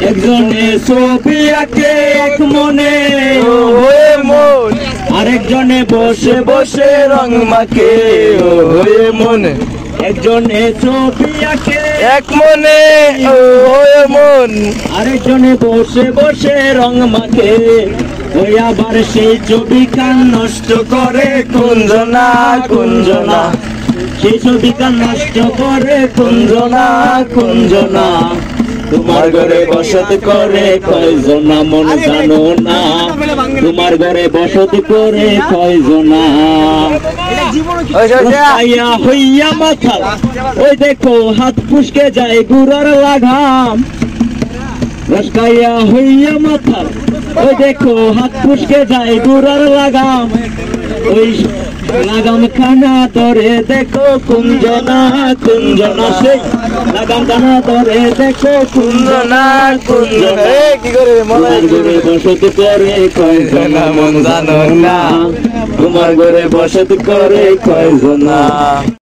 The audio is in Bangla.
একজনে ছবি আঁকে এক মনে ওয়ে মন, আরেকজনে বসে বসে রং মাখে ওয়ে মন, একজনে ছবি আঁকে এক মনে ওয়ে মন, আরেকজনে বসে বসে রং মাখে ওই আবার সেই ছবি কান নষ্ট করে কুঞ্জনা কুঞ্জনা, সেই ছবি কান নষ্ট করে কুঞ্জনা কুঞ্জনা। তোমার ঘরে বসত করে কয়জনা মন জানো না, তোমার ঘরে বসত করে কয়জনা। রসকাইয়া হইয়া মাথা ওই দেখো হাত ফুসকে যায় গুড়ার লাগাম, রসকাইয়া হইয়া মাথা ওই দেখো হাত ফুসকে যায় গুড়ার লাগাম, ওই লাগাম খানা ধরে দেখো কুঞ্জনা কুঞ্জনা, সেই লাগাম খানা ধরে দেখো কুঞ্জনা কুঞ্জনা। কি করে তোমার ঘরে বসত করে কয়জনা মন জানো না, তোমার ঘরে বসত করে কয়জনা।